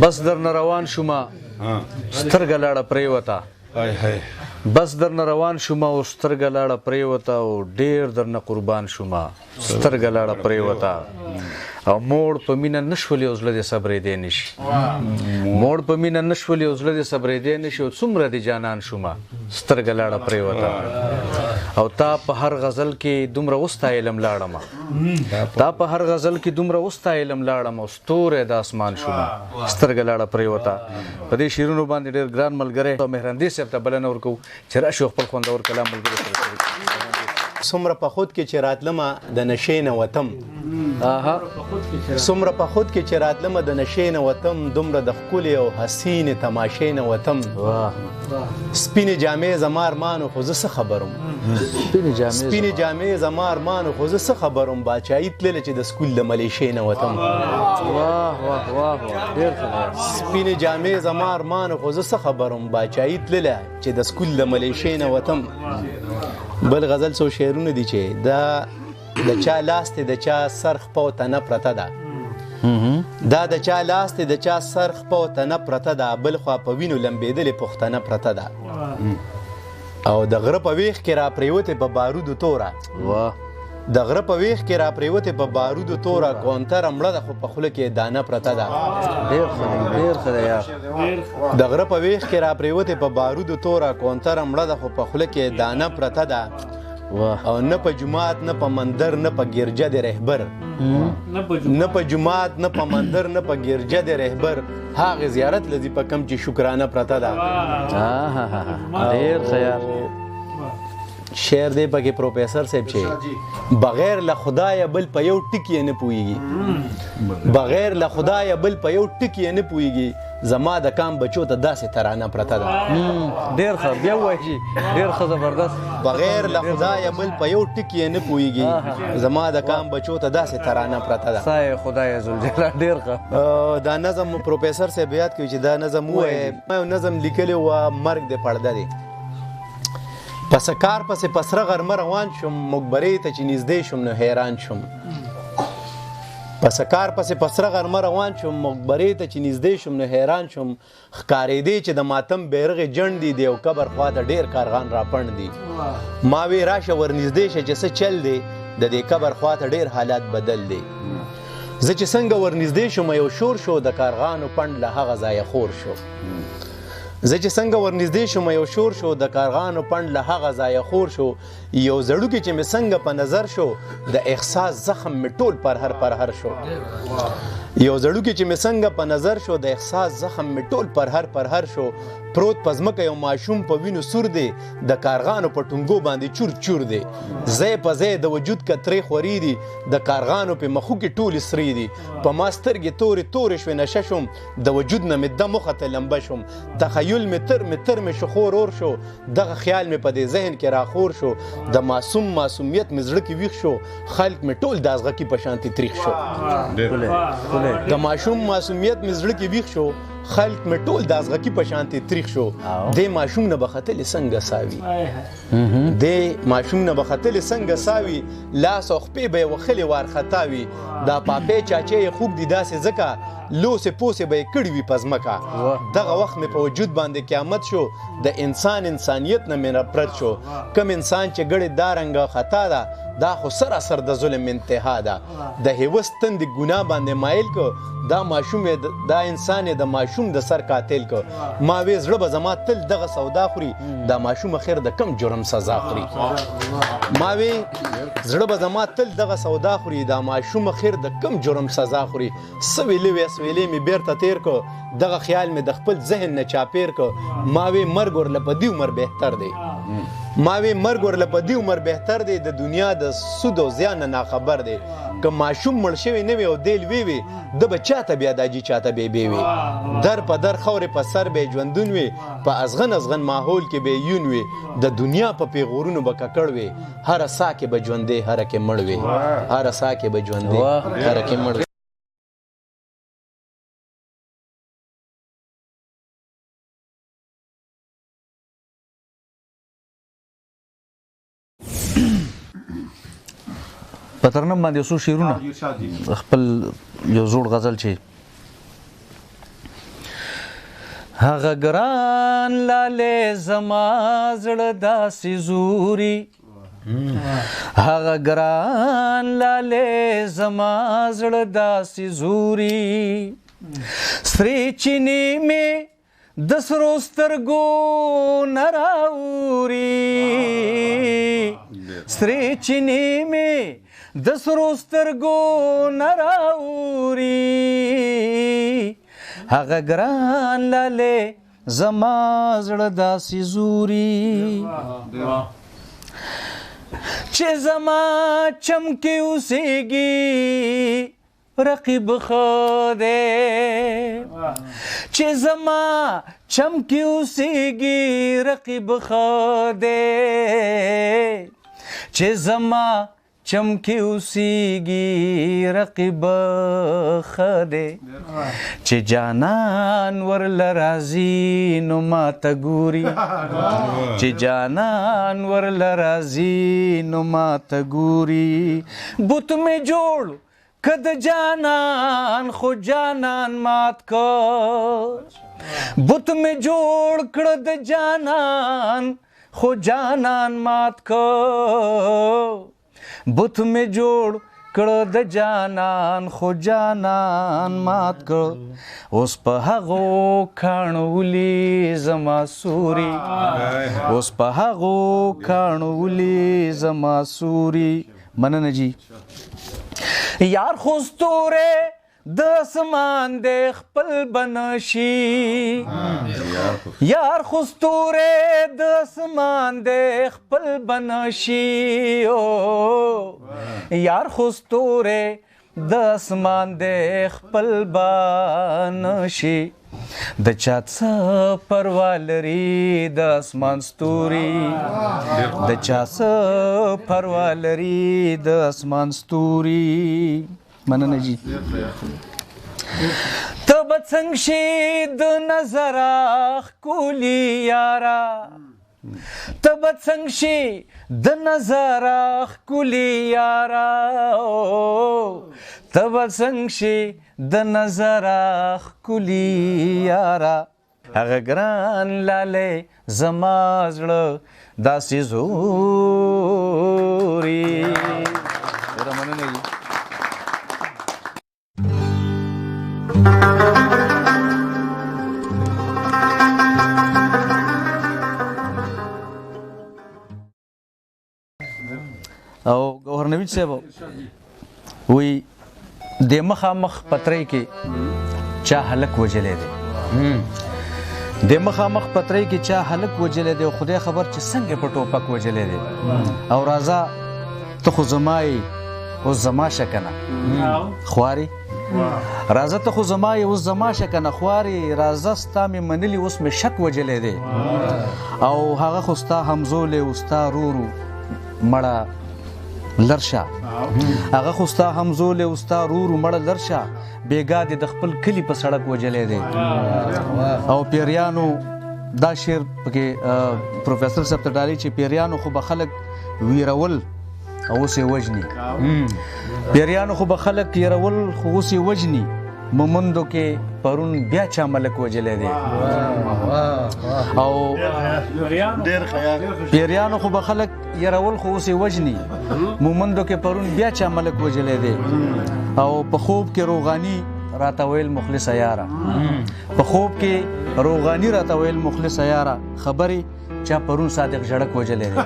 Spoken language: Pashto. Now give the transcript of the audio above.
بس درنه روان شومه سترګه لاړه پرېوته بس درنه روان شومه او سترګه لاړه پرېوته او ډېر درنه قربان شومه سترګه لاړه پرېوته او موړ په مینه نشولې او زړه دې صبرېدی نشي موړ په مینه نشولې او زړه دې صبرېدی نشي او څومره دې جانان شومه سترګه لاړه پرېوته او تا په هر غزل کې دومره وستایلم لاړمه تا په هر غزل کې دومره وستایلم لاړم او ستوری د اسمان شومه سترګه لاړه پرېوته په دې شعرونو باندې ډېر ګران ملګری مهرندي صاحب ته بلنه ورکوو چې راشي خپل خوندور کلام ملګري سره شریک څومره په خود کې چې راتلمه د نشې نه وتم څومره په خود کې چې راتلمه د نشې نه وتم دومره د ښکلې او حسینې تماشې نه وتم سپینې جامې زما ارمانو خو زه څه خبرم سپینې جامې زما ارمانو خو زه څه خبرم باچایي تلله چې د سکول د ملیشې نه وتم سپینې جامې زما ارمانو خو زه څه خبرم باچایي تلله چې د سکول د ملیشې نه وتم بل غزل څو شعرونه دي چې دا د چا لاس دی د چا سر خپه او تنه پرته ده دا د چا لاس دی د چا سر خپه او تنه پرته ده بل خوا په وینو لمبېدلې پښتنه پرته ده او د غره په ویښ کې را پرېوتې په بارودو توره د غره په ویښ کې را پرېوتې په بارودو توره کونتره مړه ده خو په خوله کې دانه پرته ده د غره په ویښ کې را پرېوتې په بارودو توره کونتره مړه ده خو په خوله کې دانه پرته ده او نه په جماعت نه په مندر نه په ګرجه د رهبر نه په جماعت نه په مندر نه په ګرجه د رهبر هغه زیارت لذي په کم چې شکرانه پرته ده ډېر خیال شعر دی پکې پروفیسر صاحب چې بغیر له خدایه بل په یو ټکی نه پوهیږي بغیر له خدایه بل په یو ټکی نه پوهیږي زما د کام بچو ته داسې ترانه پرته ده ډېر ښه بیا وایي ډېر ښه زبردست بغیر له خدایه بل په یو ټکی نه پوهیږي زما د کام بچو ته داسې ترانه پرته ده سایه خدای ذوالجلال ډېر ښه دا نظم پروفیسر صاحب یاد کوي چې دا نظم ووایي ما یو نظم لیکلی و مرګ د پړده دی پس کار پسې پسره غرمه روان شم مقبرې ته چې نږدې شم نو حیران شم پس کار پسې پسره غرمه روان شم مقبرې ته چې نږدې شم نو حیران شم ښکارېدې چې د ماتم بیرغې جنډ دي د یو قبر خواته ډېر کارغان راپڼ دي ما وی راشه ورنږدې شه چې څه چل دی د دې قبر خواته ډېر حالات بدل دی زه چې څنګه ورنږدې شم یو شور شو د کارغانو پڼ له هغه ځایه خور شو زه چې څنګه ورنږدې شوم یو شور شو د کارغانو پڼ له هغه ځایه خور شو یو زړوکې چې مې څنګه په نظر شو د احساس زخم مې ټول پرهر شو یو زړوکې چې مې څنګه په نظر شو د احساس زخم مې ټول پرهر شو پروت په ځمکه یو ماشوم په وینو سور دی د کارغانو په ټونګو باندې چور دی ځای په ځای د وجود کترې خوري دي د کارغانو په مخو کې ټولې سرې دي په ما سترګې تورې شوې نشه شوم د وجود نه مې دم وخته لمبه شوم تخیل مې تر مې شخور اور شو دغه خیال مې په دې ذهن کې راخور شو د معصومیت مې زړه کې ویښ شو خلک مې ټول د ازغکي په شانتي تریخ شو د ماشوم معصومیت مې زړه کې ویښ شو خلک مې ټول د ازغکي په شانتي تریخ شو دې ماشوم نه به ختلې څنګه ساوي دې ماشوم نه به ختلې څنګه ساوي لاس او خپې به یې وخلې وارخطا وي دا پاپې چاچې یې خوږ دي داسې ځکه لوسې پوسې به یې کړي وي په ځمکه دغه وخت مې په وجود باندې قیامت شو د انسانیت نه مې نفرت شو کم انسان چې ګړې دا رنګه خطا ده دا خو سراسر د ظلم انتها ده د هیوس تند ګناه باندې مایل کو دا ماشوم دا انسان د ماشوم د سر قاتل کو ما وې زړه به زما تل دغه سودا خوري دا ماشوم خیر د کم جرم سزا خوري ما وې زړه به زما تل دغه سودا خوري دا ماشوم خیر د کم جرم سزا خوري سویلې مې بیرته تیر کو دغه خیال مې د خپل ذهن نه چاپیر کو ما وې مرګ ورله په دې عمر بهتر دی ما وی مرګ ورله په دې عمر بهتر دی د دنیا د سود او زیان نه ناخبر دی که ماشوم مړ شوی نه وي او دی لوی وي د به چاته بیا داجي چاته بې وي در په در خورې په سر به ژوندون وي په ازغن ماحول کې به یون وي د دنیا په پیغورونو به ککړ وي هره ساه کې به ژوندې هره کې مړ وي هره ساه کې به ژوندې هره کې مړ وي په ترنم باندې څو شعرونه خپل یو زوړ غزل چې هغه ګران لاله زما زړه داسې زوري هغه ګران لاله زما زړه داسې زوري سرې چینې مې د سرو سترګو نه راوري سرې چینې مې د سرو سترګو نه راوري هغه ګران لاله زما زړه داسې زوري چې زما چمکې اوسېږي رقیب خدای چې زما چمکې اوسېږي رقیب خدای چې زما چمکې اوسېږي رقیب خدای چې جانان ورله راځي نو ماته ګوري چې جانان ورله راځي نو ماته ګوري بت مې جوړ که د جانان خو جانان مات کړ بت مې جوړ کړه د جانان خو جانان مات کړ بت مې جوړ کړه د جانان خو جانان مات کړ اوس په هغو کاڼو ولي زما سوري اوس په هغو کاڼو ولي زما سوري مننه جی یار خوستوره د اسمان د خپل بنشي یار خوستوره د اسمان د خپل بنشي او یار خوستوره د اسمان د خپل بنشي د چا څه پروا لري د اسمان ستوري د چا څه پروا لري د اسمان ستوري مننه جی ته به څنګه شي د نظر ښکلي یاره ته به څنګه شي د نظر ښکلي یاره ته به څنګه شي د نظر ښکلي یاره هغه ګران لاله زما زړه داسې زوري ډېره مننه جی او گوهر نوید صاحب وی د مخامخ پترې کې چا هلک وجلې دی د مخامخ پترې کې چا هلک وجلې دی خدای خبر چې څنګه په ټوپک وجلې دی او راځه ته خو زمای او زما شکنه خواري راځه ته خو زمای او زما شکنه خواري راځه ستا مې منلی اوس مې شک وجلې دی او هغه خو ستا همزولې او ستا رورو مړه لرشا هغه خو ستا همزول او ستا رورو مړه لرشا بیګا دې د خپل کلی په سړک وجلې دی او پیریانو دا شعر پکې پروفیسور صاحب ته ډالي چې پیریانو خو به خلک ویرول او اوس یې وجني پیریانو خو به خلک یرول خو اوس یې وجني مومندو کې پرون بیا چا ملک وجلې دی او پیریانو خو به خلک یرول خو اوس یې وجني مومندو کې پرون بیا چا ملک وجلې دی او په خوب کې روغاني راته ویل مخلص یاره په خوب کې روغاني راته ویل مخلص یاره خبرې چا پرون صادق جړک وجلې دی